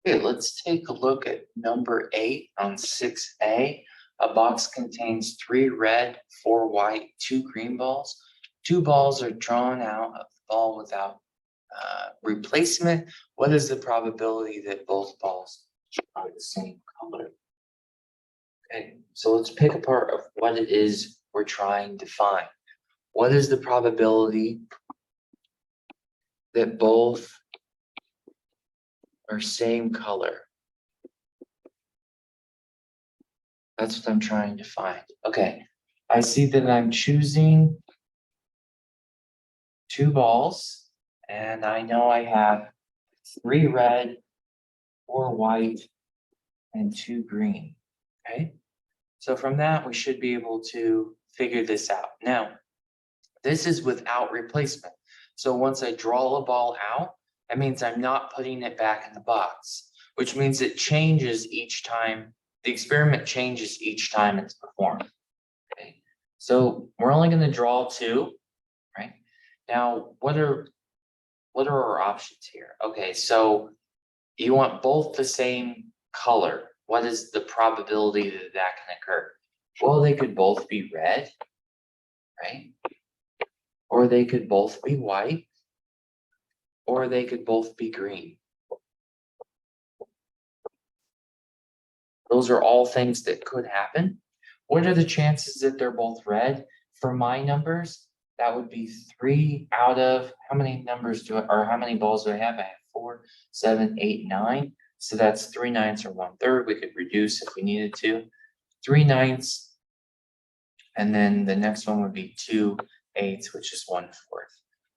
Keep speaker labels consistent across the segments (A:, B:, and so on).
A: Okay, let's take a look at number 8 on 6A. A box contains 3 red, 4 white, 2 green balls. 2 balls are drawn out of the ball without replacement. What is the probability that both balls are the same color? Okay, so let's pick apart of what it is we're trying to find. What is the probability that both are same color? That's what I'm trying to find. Okay, I see that I'm choosing 2 balls, and I know I have 3 red, 4 white, and 2 green. Okay, so from that, we should be able to figure this out. Now, this is without replacement. So once I draw a ball out, that means I'm not putting it back in the box, which means it changes each time. The experiment changes each time it's performed. Okay, so we're only going to draw 2, right? Now, what are our options here? Okay, so you want both the same color. What is the probability that that can occur? Well, they could both be red, right? Or they could both be white, or they could both be green. Those are all things that could happen. What are the chances that they're both red? For my numbers, that would be 3 out of, how many numbers do I, or how many balls do I have? I have 4, 7, 8, 9. So that's 3/9 or 1/3. We could reduce if we needed to. 3/9, and then the next one would be 2/8, which is 1/4.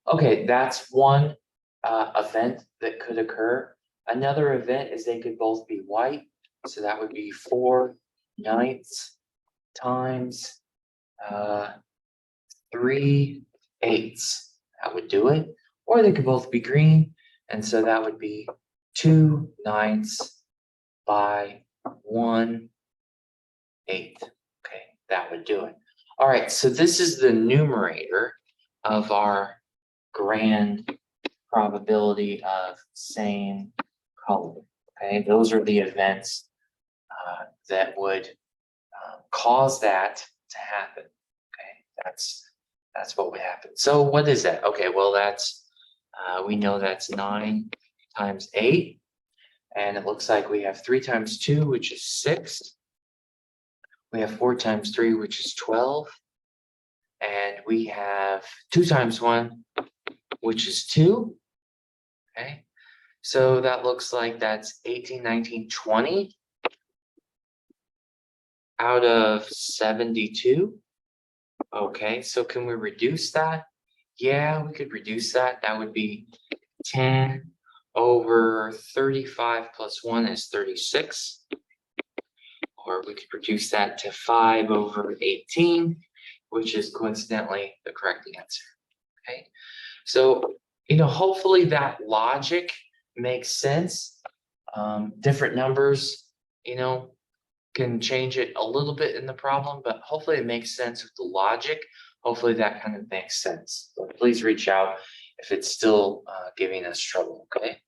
A: Okay, that's one event that could occur. Another event is they could both be white. So that would be 4/9 times 3/8. That would do it. Or they could both be green. And so that would be 2/9 by 1/8. Okay, that would do it. All right, so this is the numerator of our grand probability of same color. Okay, those are the events that would cause that to happen. Okay, that's what would happen. So what is that? Okay, well that's we know that's 9 times 8, and it looks like we have 3 times 2, which is 6. We have 4 times 3, which is 12, and we have 2 times 1, which is 2. Okay, so that looks like that's 18, 19, 20 out of 72. Okay, so can we reduce that? Yeah, we could reduce that. That would be 10 over 35 plus 1 is 36. Or we could reduce that to 5 over 18, which is coincidentally the correct answer. Okay, so, hopefully that logic makes sense. Different numbers, can change it a little bit in the problem, but hopefully it makes sense with the logic. Hopefully that kind of makes sense. So please reach out if it's still giving us trouble, okay?